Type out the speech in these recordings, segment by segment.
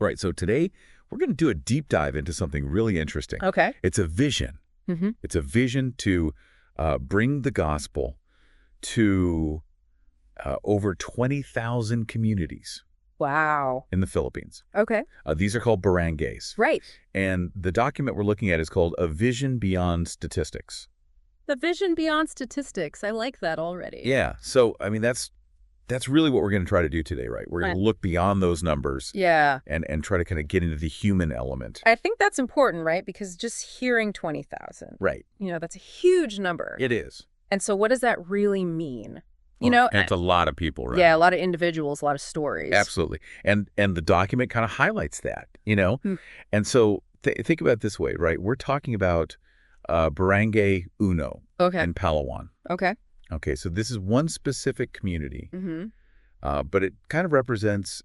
Right. So today we're going to do a deep dive into something really interesting. Okay. It's a vision. It's a vision to bring the gospel to over 20,000 communities Wow. in the Philippines. Okay. These are called barangays. Right. And the document we're looking at is called A Vision Beyond Statistics. The vision beyond statistics. I like that already. Yeah. So, I mean, that's really what we're going to try to do today, right? We're going to look beyond those numbers Yeah. and try to kind of get into the human element. I think that's important, right? Because just hearing 20,000, Right. that's a huge number. It is. And so what does that really mean? And it's a lot of people, right? Yeah, a lot of individuals, a lot of stories. Absolutely. And the document kind of highlights that, And so think about it this way, right? We're talking about Barangay Uno in Palawan. Okay. Okay, so this is one specific community, but it kind of represents,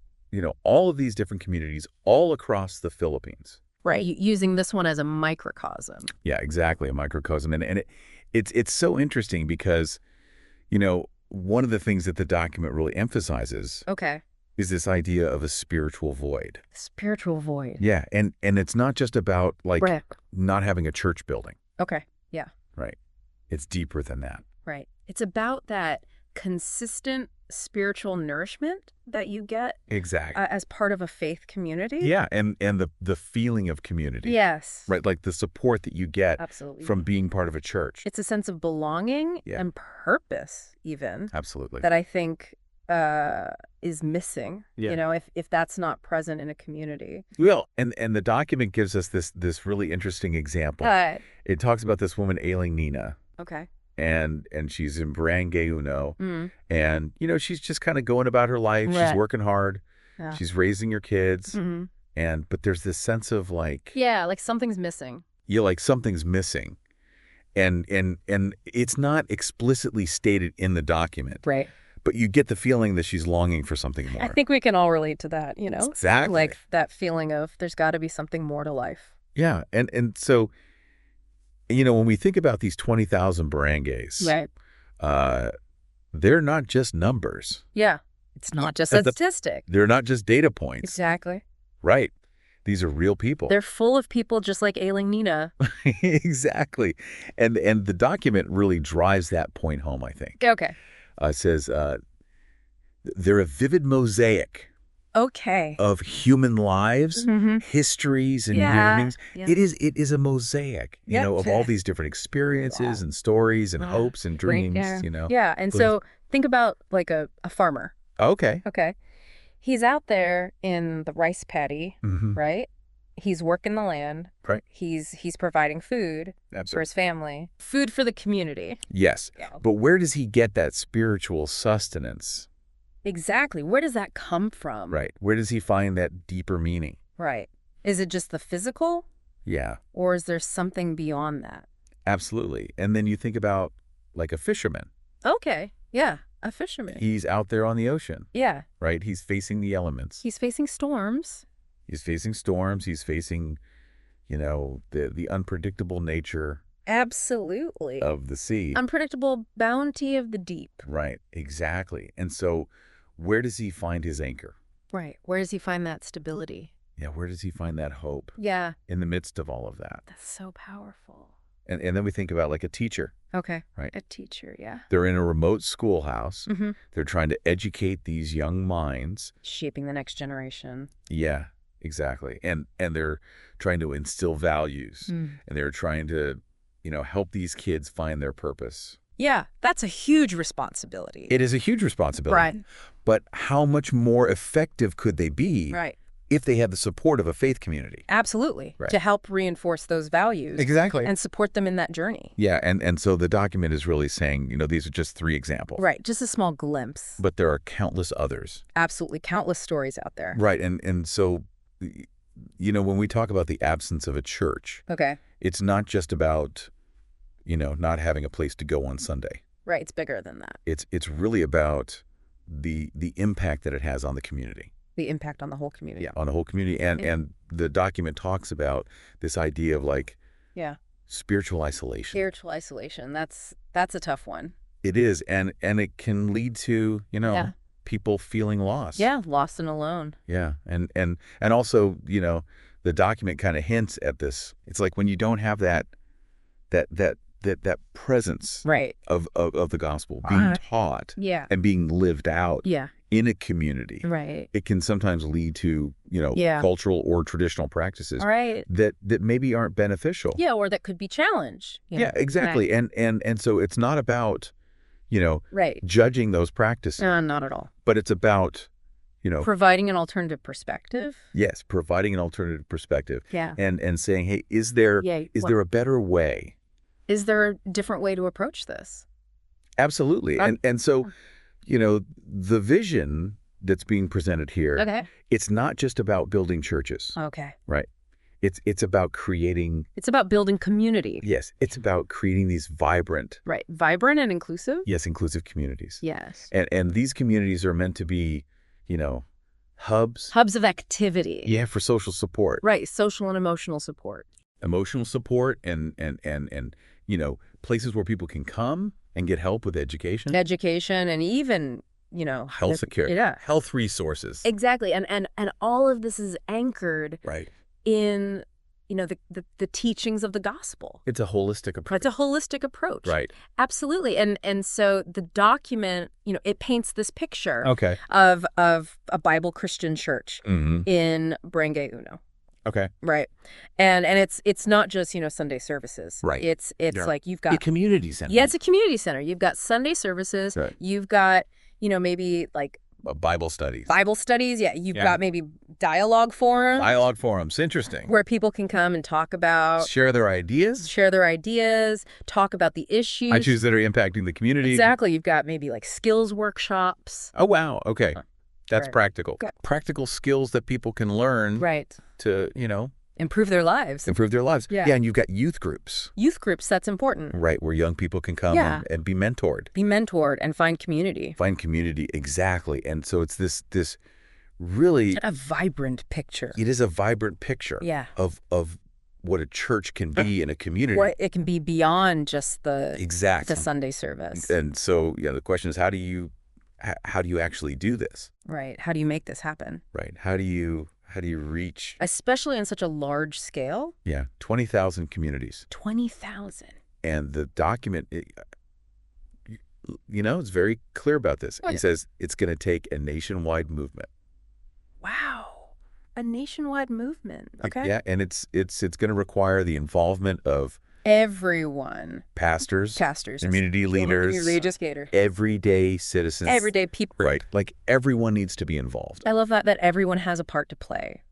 all of these different communities all across the Philippines. Right, using this one as a microcosm. Yeah, exactly, a microcosm. And it's so interesting because, one of the things that the document really emphasizes is this idea of a spiritual void. Spiritual void. Yeah, and it's not just about, not having a church building. Okay, yeah. Right. It's deeper than that. Right. It's about that consistent spiritual nourishment that you get as part of a faith community. Yeah, and the feeling of community. Yes. Right, like the support that you get Absolutely. from being part of a church. It's a sense of belonging and purpose even. Absolutely. That I think is missing, if that's not present in a community. Well, and the document gives us this really interesting example. It talks about this woman ailing Nina. Okay. And she's in Barangay Uno. And, she's just kind of going about her life. Right. She's working hard. Yeah. She's raising her kids. But there's this sense of yeah, like something's missing. Yeah, like something's missing. And it's not explicitly stated in the document. Right. But you get the feeling that she's longing for something more. I think we can all relate to that, Exactly. Like that feeling of there's got to be something more to life. Yeah. And so, when we think about these 20,000 barangays, right. They're not just numbers. Yeah. It's not just a statistic. They're not just data points. Exactly. Right. These are real people. They're full of people just like ailing Nina. Exactly. And the document really drives that point home, I think. Okay. It says they're a vivid mosaic of human lives, histories, and yearnings. Yeah. It is a mosaic, of all these different experiences and stories and hopes and dreams, Yeah, and so think about like a farmer. Okay. He's out there in the rice paddy, right? He's working the land. Right. He's providing food for his family. Food for the community. Yes. Yeah. But where does he get that spiritual sustenance? Exactly. Where does that come from? Right. Where does he find that deeper meaning? Right. Is it just the physical? Yeah. Or is there something beyond that? Absolutely. And then you think about like a fisherman. Okay. Yeah. A fisherman. He's out there on the ocean. Yeah. Right. He's facing the elements. He's facing storms. He's facing storms. He's facing, the unpredictable nature. Absolutely. Of the sea. Unpredictable bounty of the deep. Right. Exactly. And so where does he find his anchor? Right. Where does he find that stability? Yeah. Where does he find that hope? Yeah. In the midst of all of that. That's so powerful. And then we think about like a teacher. Okay. Right. A teacher, yeah. They're in a remote schoolhouse. They're trying to educate these young minds. Shaping the next generation. Yeah, exactly. And they're trying to instill values. And they're trying to, help these kids find their purpose. Yeah, that's a huge responsibility. It is a huge responsibility. Right. But how much more effective could they be right. if they had the support of a faith community? Absolutely. Right. To help reinforce those values. Exactly. And support them in that journey. Yeah, and so the document is really saying, these are just 3 examples. Right, just a small glimpse. But there are countless others. Absolutely, countless stories out there. Right, and so, when we talk about the absence of a church, it's not just about, not having a place to go on Sunday. Right, it's bigger than that. It's really about the impact that it has on the community. The impact on the whole community. Yeah, on the whole community. And the document talks about this idea of spiritual isolation. Spiritual isolation. That's a tough one. It is. And it can lead to, people feeling lost. Yeah, lost and alone. Yeah, and also, the document kind of hints at this. It's like when you don't have that presence right. of the gospel being taught and being lived out in a community. Right. It can sometimes lead to, cultural or traditional practices that maybe aren't beneficial. Yeah, or that could be challenged. Yeah, exactly. Right. And so it's not about, judging those practices. Not at all. But it's about, providing an alternative perspective. Yes, providing an alternative perspective. Yeah. And saying, hey, is there a better way? Is there a different way to approach this? Absolutely. And so, the vision that's being presented here, it's not just about building churches. Okay. Right. It's about creating... It's about building community. Yes. It's about creating these vibrant... Right. Vibrant and inclusive? Yes, inclusive communities. Yes. And these communities are meant to be, hubs. Hubs of activity. Yeah, for social support. Right. Social and emotional support. Emotional support and places where people can come and get help with education. Education and even, health care. Yeah. Health resources. Exactly. And all of this is anchored in, the teachings of the gospel. It's a holistic approach. It's a holistic approach. Right. Absolutely. And so the document, it paints this picture of a Bible Christian church in Barangay Uno. Okay. Right. And it's not just, Sunday services. Right. It's like you've got a community center. Yeah, it's a community center. You've got Sunday services. Right. You've got, maybe like Bible studies. Yeah. You've got maybe dialogue forums. Dialogue forums. Interesting. Where people can come and talk about... Share their ideas, talk about the issues. Issues that are impacting the community. Exactly. You've got maybe like skills workshops. Oh, wow. Okay. That's practical. Okay. Practical skills that people can learn. Right. To, improve their lives. Yeah, and you've got youth groups. Youth groups, that's important. Right, where young people can come and be mentored. Be mentored and find community. Find community, exactly. And so it's this really... a vibrant picture. It is a vibrant picture of what a church can be in a community. What it can be beyond just the Sunday service. And so, the question is, how do you actually do this? Right. How do you make this happen? Right. How do you reach... Especially on such a large scale? Yeah. 20,000 communities. 20,000. And the document, it's very clear about this. It says it's going to take a nationwide movement. Wow. A nationwide movement. Okay. Yeah. And it's going to require the involvement of... everyone. Pastors, community leaders, educators, everyday citizens, everyday people. Right. Like everyone needs to be involved. I love that everyone has a part to play.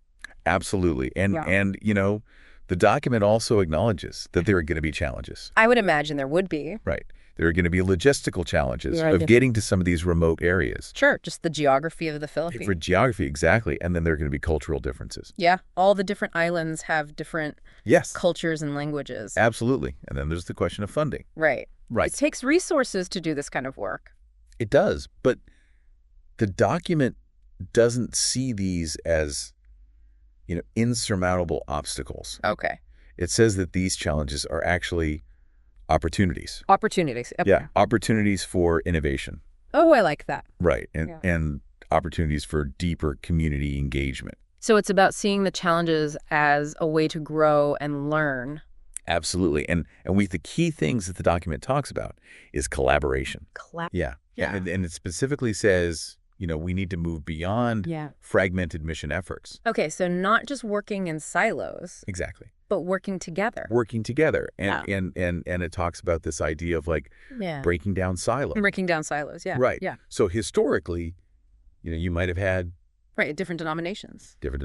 Absolutely. And the document also acknowledges that there are going to be challenges. I would imagine there would be. Right. There are going to be logistical challenges of getting to some of these remote areas. Sure, just the geography of the Philippines. For geography, exactly. And then there are going to be cultural differences. Yeah, all the different islands have different cultures and languages. Absolutely. And then there's the question of funding. Right. It takes resources to do this kind of work. It does. But the document doesn't see these as, insurmountable obstacles. Okay. It says that these challenges are actually... opportunities. Opportunities. Okay. Yeah, opportunities for innovation. Oh, I like that. Right, and opportunities for deeper community engagement. So it's about seeing the challenges as a way to grow and learn. Absolutely, and the key things that the document talks about is collaboration. Yeah. And it specifically says, we need to move beyond fragmented mission efforts. Okay, so not just working in silos. Exactly. But working together. And it talks about this idea of breaking down silos. Breaking down silos, yeah. Right. Yeah. So historically, you might have had... Right, different denominations. Or different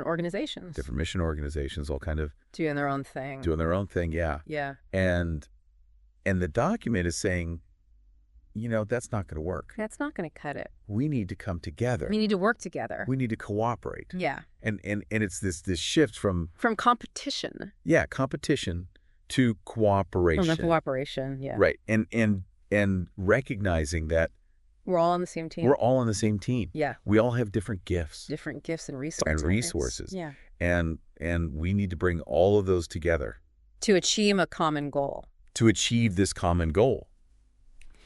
organizations. Different mission organizations, all kind of... doing their own thing, yeah. Yeah. And the document is saying, that's not going to work. That's not going to cut it. We need to come together. We need to work together. We need to cooperate. Yeah. And it's this shift from competition. Yeah, competition to cooperation. From cooperation, yeah. Right. And recognizing that we're all on the same team. We're all on the same team. Yeah. We all have different gifts. And resources. Yeah. And we need to bring all of those together. To achieve a common goal. To achieve this common goal.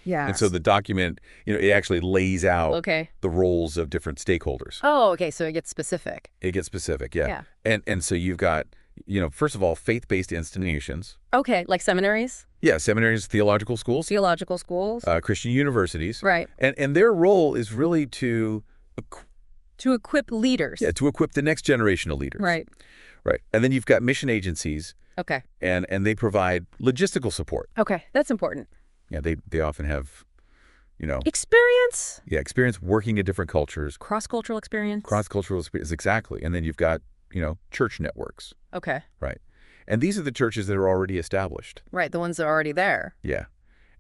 Yes. And so the document, it actually lays out the roles of different stakeholders. Oh, okay. So it gets specific. It gets specific, yeah. And so you've got, first of all, faith-based institutions. Okay, like seminaries? Yeah, seminaries, theological schools. Theological schools. Christian universities. Right. And their role is really to equip leaders. Yeah, to equip the next generation of leaders. Right. Right. And then you've got mission agencies. Okay. And they provide logistical support. Okay, that's important. Yeah, they often have, experience. Yeah, experience working in different cultures. Cross-cultural experience. Cross-cultural experience, exactly. And then you've got, church networks. Okay. Right. And these are the churches that are already established. Right, the ones that are already there. Yeah.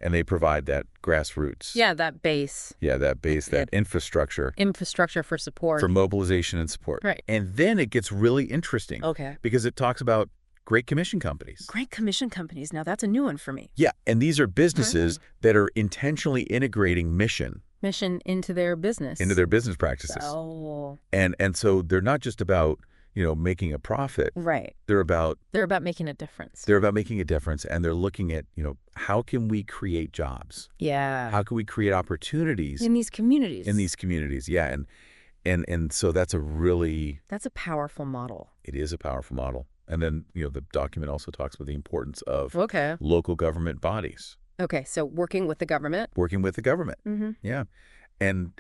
And they provide that grassroots. Yeah, that base. Yeah, that base, that infrastructure. Infrastructure for support. For mobilization and support. Right. And then it gets really interesting. Okay. Because it talks about Great Commission companies. Great Commission companies. Now, that's a new one for me. Yeah, and these are businesses that are intentionally integrating mission into their business. Into their business practices. Oh. And so they're not just about, making a profit. Right. They're about making a difference. They're about making a difference, and they're looking at, how can we create jobs? Yeah. How can we create opportunities in these communities? Yeah, and so that's a powerful model. It is a powerful model. And then, the document also talks about the importance of local government bodies. Okay, so working with the government. Working with the government. Mm-hmm. Yeah. And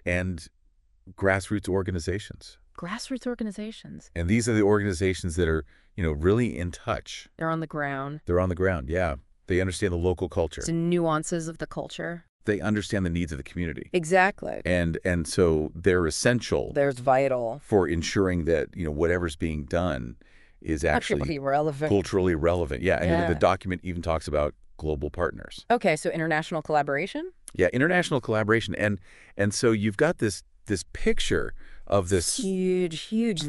grassroots organizations. Grassroots organizations. And these are the organizations that are, really in touch. They're on the ground. They're on the ground, yeah. They understand the local culture. The nuances of the culture. They understand the needs of the community. Exactly. And so they're essential. They're vital. For ensuring that, whatever's being done is actually culturally relevant. Yeah, and the document even talks about global partners. Okay, so international collaboration? Yeah, international collaboration. And so you've got this picture of this huge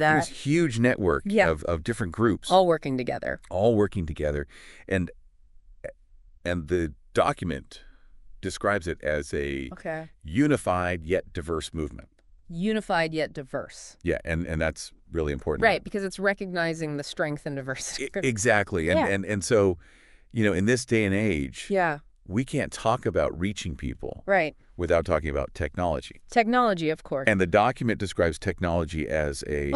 network of different groups. All working together. And the document describes it as a unified yet diverse movement. Unified yet diverse. Yeah, and that's really important. Right, because it's recognizing the strength and diversity. Exactly. And so, in this day and age, we can't talk about reaching people without talking about technology. Technology, of course. And the document describes technology as a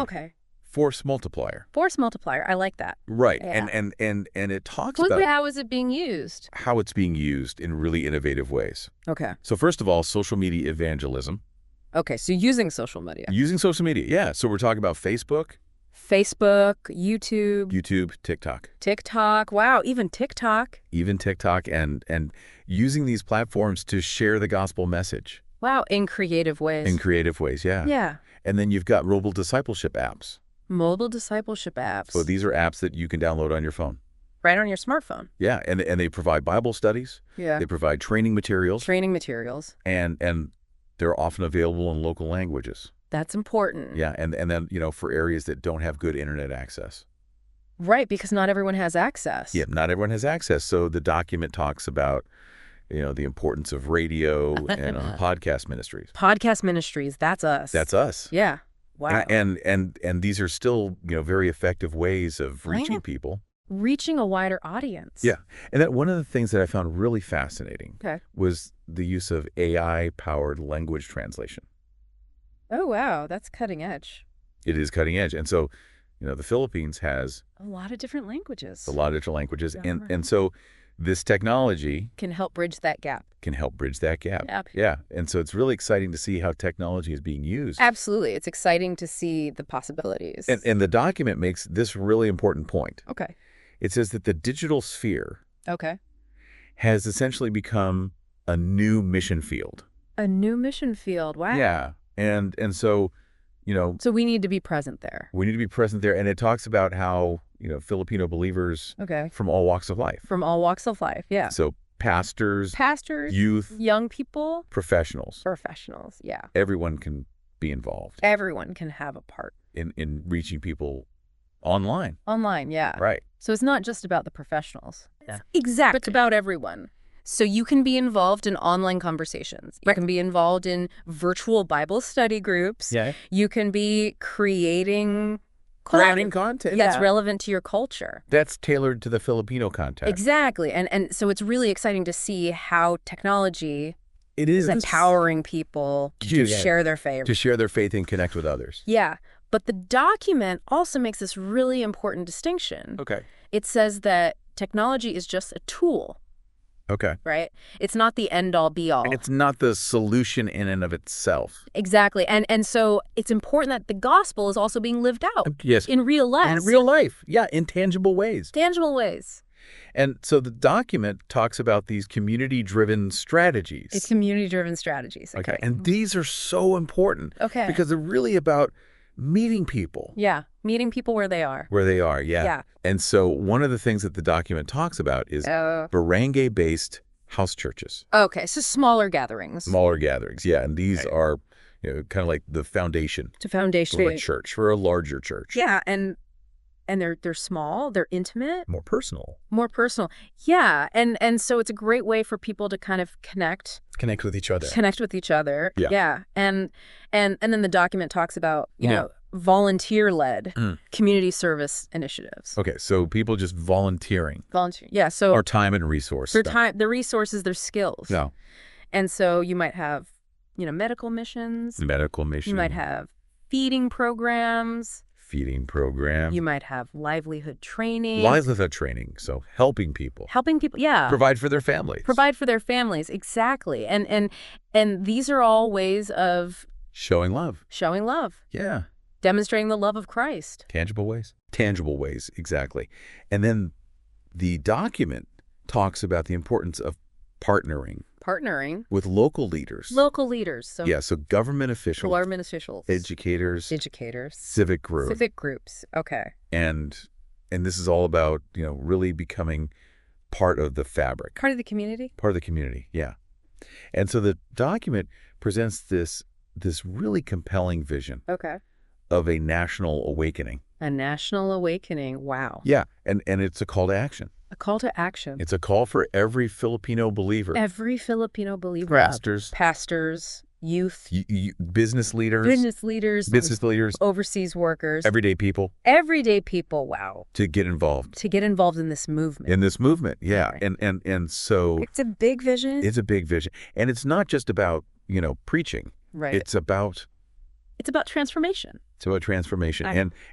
force multiplier. Force multiplier. I like that. Right. Yeah. And it talks about how is it being used? How it's being used in really innovative ways. Okay. So first of all, social media evangelism. Okay, so using social media. Using social media, yeah. So we're talking about Facebook, YouTube, TikTok. Wow, even TikTok. And using these platforms to share the gospel message. Wow, in creative ways. Yeah. Yeah. And then you've got mobile discipleship apps. So these are apps that you can download on your phone. Right on your smartphone. Yeah, and they provide Bible studies. Yeah. They provide training materials. And they're often available in local languages. That's important. Yeah, and then, for areas that don't have good internet access. Right, because not everyone has access. Yeah, not everyone has access. So the document talks about, the importance of radio and podcast ministries. Podcast ministries, that's us. That's us. Yeah. Wow. And these are still, very effective ways of reaching people. Reaching a wider audience. Yeah. And that one of the things that I found really fascinating was the use of AI-powered language translation. Oh, wow. That's cutting edge. It is cutting edge. And so, the Philippines has a lot of different languages. Yeah. And so this technology can help bridge that gap. Yeah. And so it's really exciting to see how technology is being used. Absolutely. It's exciting to see the possibilities. And the document makes this really important point. Okay. It says that the digital sphere has essentially become a new mission field. A new mission field. Wow. Yeah. And so, So we need to be present there. And it talks about how, Filipino believers from all walks of life. Yeah. So pastors, youth, young people, professionals, yeah. Everyone can be involved. Everyone can have a part in reaching people online. Yeah. Right. So it's not just about the professionals. Yeah. Exactly. It's about everyone. So you can be involved in online conversations. You can be involved in virtual Bible study groups. Yeah. You can be creating content that's relevant to your culture. That's tailored to the Filipino context. Exactly. And so it's really exciting to see how technology It is. It's empowering people to share their faith. To share their faith and connect with others. Yeah. But the document also makes this really important distinction. Okay. It says that technology is just a tool. Okay. Right? It's not the end-all, be-all. And it's not the solution in and of itself. Exactly. And so it's important that the gospel is also being lived out. Yes. In real life. And in real life. Yeah, in tangible ways. Tangible ways. And so the document talks about these community-driven strategies. It's community-driven strategies. Okay. And these are so important. Okay. Because they're really about meeting people. Yeah. Meeting people where they are. Where they are, yeah. Yeah. And so one of the things that the document talks about is barangay-based house churches. Okay. So smaller gatherings. Smaller gatherings, yeah. And these are kind of like the foundation. To foundation. For a church, for a larger church. Yeah. And they're small, they're intimate. More personal. More personal. Yeah. And so it's a great way for people to kind of connect. Connect with each other. Connect with each other. Yeah. Yeah. And then the document talks about, you know, volunteer-led community service initiatives. Okay. So people just volunteering. Volunteer. Yeah. So our time and resource. Their time, their resources, their skills. No. And so you might have, you know, medical missions. Medical missions. You might have feeding programs. You might have livelihood training. Livelihood training. So helping people. Helping people, yeah. Provide for their families. Provide for their families, exactly. And these are all ways of showing love. Showing love. Yeah. Demonstrating the love of Christ. Tangible ways. Tangible ways, exactly. And then the document talks about the importance of partnering with local leaders. Local leaders. So yeah, so government officials. Educators. Civic groups. Okay. And this is all about, you know, really becoming part of the fabric. Part of the community? Part of the community, yeah. And so the document presents this really compelling vision. Okay. Of a national awakening. A national awakening. Wow. Yeah, and it's a call to action. A call to action. It's a call for every Filipino believer. Every Filipino believer. Pastors, youth. Business leaders. Business leaders. Overseas workers. Everyday people. Wow. To get involved. In this movement. Yeah. Right. And so. It's a big vision. And it's not just about, you know, preaching. Right. It's about transformation.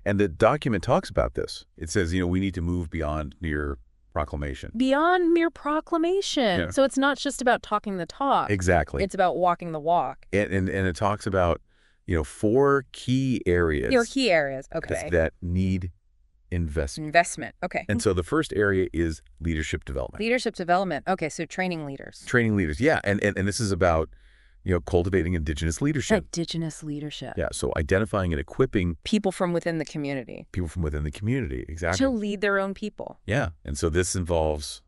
And the document talks about this. It says, you know, we need to move beyond mere proclamation. Yeah. So it's not just about talking the talk. Exactly. It's about walking the walk. And it talks about, you know, 4 key areas. Okay. That need investment. Okay. And so the first area is leadership development. Okay, so training leaders. Yeah. And this is about, you know, cultivating indigenous leadership. Yeah, so identifying and equipping people from within the community. Exactly. To lead their own people. Yeah, and so this involves,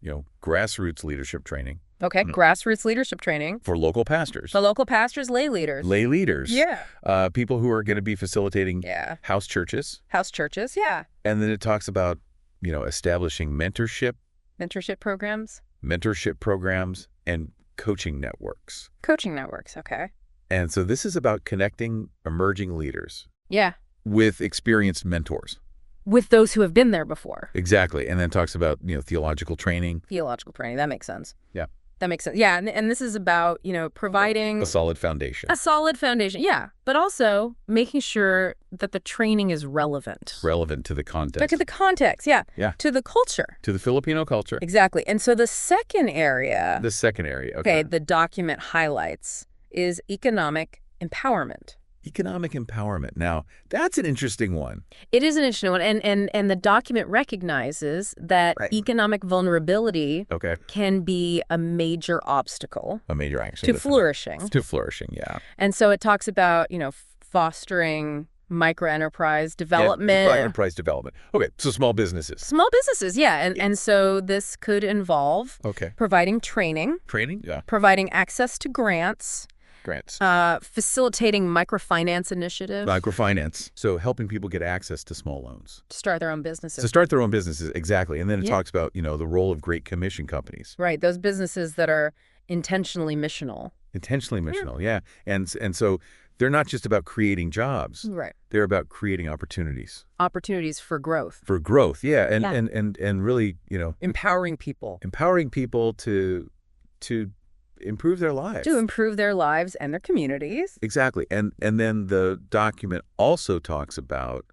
you know, grassroots leadership training. Okay, grassroots leadership training. For local pastors. Lay leaders. Yeah. People who are going to be facilitating house churches. Yeah. And then it talks about, you know, establishing mentorship programs, and coaching networks. Okay. And so this is about connecting emerging leaders. Yeah. With experienced mentors. With those who have been there before. Exactly. And then talks about, you know, theological training. That makes sense. Yeah. Yeah, and this is about, you know, providing a solid foundation. Yeah, but also making sure that the training is relevant. Relevant to the context. To the context, yeah. Yeah. To the culture. To the Filipino culture. Exactly. And so the second area. Okay. The document highlights is economic empowerment. Now, that's an interesting one. It is an interesting one. And the document recognizes that economic vulnerability can be a major obstacle. To flourishing. Yeah. And so it talks about, you know, fostering microenterprise development. Okay, so small businesses. Yeah. And so this could involve providing training. Yeah. Providing access to grants. Facilitating microfinance initiatives. So helping people get access to small loans. To start their own businesses. Exactly. And then it talks about, you know, the role of Great Commission companies. Right, those businesses that are intentionally missional. Yeah. And so they're not just about creating jobs. Right. They're about creating opportunities. Opportunities for growth. Yeah. And really, you know. Empowering people. To improve their lives. To improve their lives and their communities. Exactly. And then the document also talks about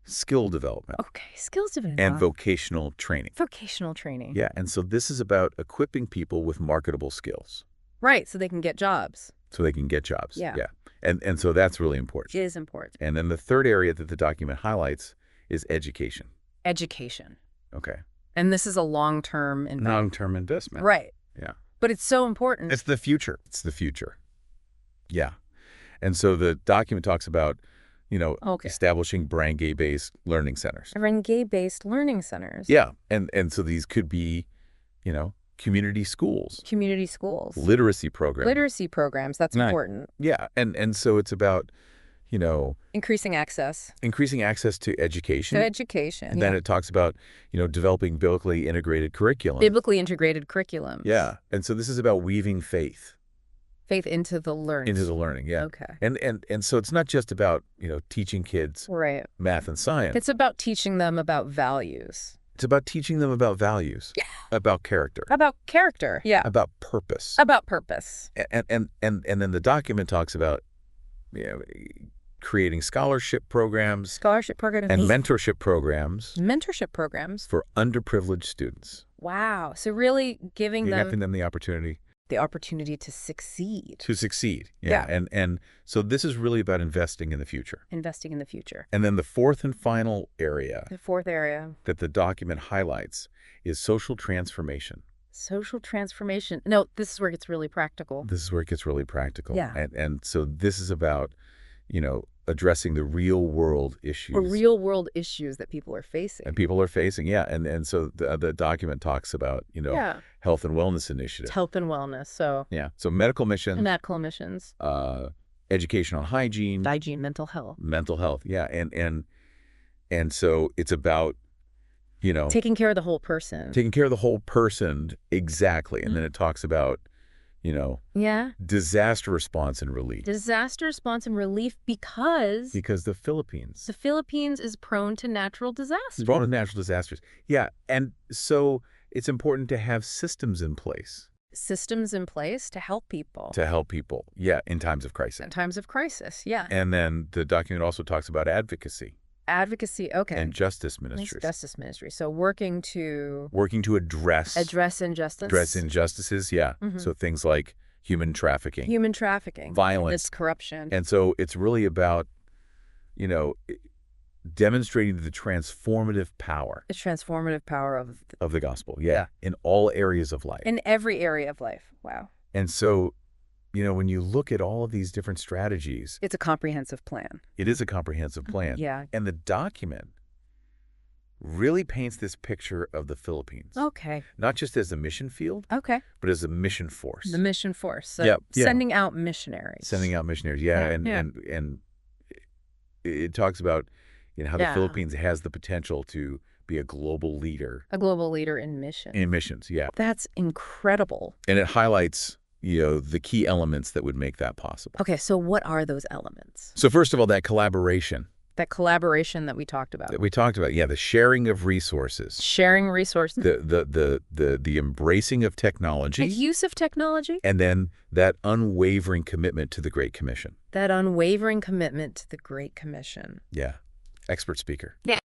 skill development. Okay, skills development. And vocational training. Vocational training. Yeah, and so this is about equipping people with marketable skills. Right, so they can get jobs. So they can get jobs. Yeah. Yeah. And so that's really important. It is important. And then the third area that the document highlights is education. Education. Okay. And this is a long-term investment. Long-term investment. Right. Yeah. But it's so important. It's the future. It's the future. Yeah. And so the document talks about, establishing barangay-based learning centers. Barangay-based learning centers. Yeah. And so these could be, community schools. Community schools. Literacy programs. Literacy programs. That's important. Yeah. And so it's about, increasing access. Increasing access to education. To education. And then it talks about, developing biblically integrated curriculum. Biblically integrated curriculum. Yeah. And so this is about weaving faith. Faith into the learning. Into the learning, yeah. Okay. And so it's not just about, teaching kids math and science. It's about teaching them about values. It's about teaching them about values. Yeah. About character. About character. Yeah. About purpose. About purpose. And then the document talks about, creating scholarship programs. And mentorship programs. Mentorship programs. For underprivileged students. Wow. So really giving them the opportunity. The opportunity to succeed. To succeed. Yeah. And so this is really about investing in the future. Investing in the future. And then the fourth and final area. The fourth area. That the document highlights is social transformation. Social transformation. No, this is where it gets really practical. This is where it gets really practical. Yeah. And so this is about, addressing the real world issues. Or real world issues that people are facing. And people are facing, yeah. And so the document talks about, health and wellness initiatives. Health and wellness, so. Yeah. So medical missions. Medical missions. Education on hygiene. Hygiene, mental health. Mental health, yeah. And so it's about, taking care of the whole person. Taking care of the whole person, exactly. And then it talks about, disaster response and relief. Disaster response and relief because the Philippines. The Philippines is prone to natural disasters. Prone to natural disasters. Yeah. And so it's important to have systems in place. Systems in place to help people. To help people. Yeah. In times of crisis. In times of crisis. Yeah. And then the document also talks about advocacy. Advocacy, okay. And justice ministries. Justice ministry. So working to address injustice. Address injustices, yeah. Mm-hmm. So things like human trafficking. Violence. It's corruption. And so it's really about, demonstrating the transformative power. The transformative power of the gospel, yeah. In all areas of life. In every area of life. Wow. And so, when you look at all of these different strategies. It's a comprehensive plan. It is a comprehensive plan. Yeah. And the document really paints this picture of the Philippines. Okay. Not just as a mission field. Okay. But as a mission force. The mission force. So sending out missionaries. Sending out missionaries, yeah. And it talks about, how the Philippines has the potential to be a global leader. A global leader in missions. In missions, yeah. That's incredible. And it highlights the key elements that would make that possible. Okay, so what are those elements? So first of all, that collaboration. That collaboration that we talked about. Yeah, the sharing of resources. Sharing resources. The embracing of technology. The use of technology. And then that unwavering commitment to the Great Commission. That unwavering commitment to the Great Commission. Yeah. Expert speaker. Yeah.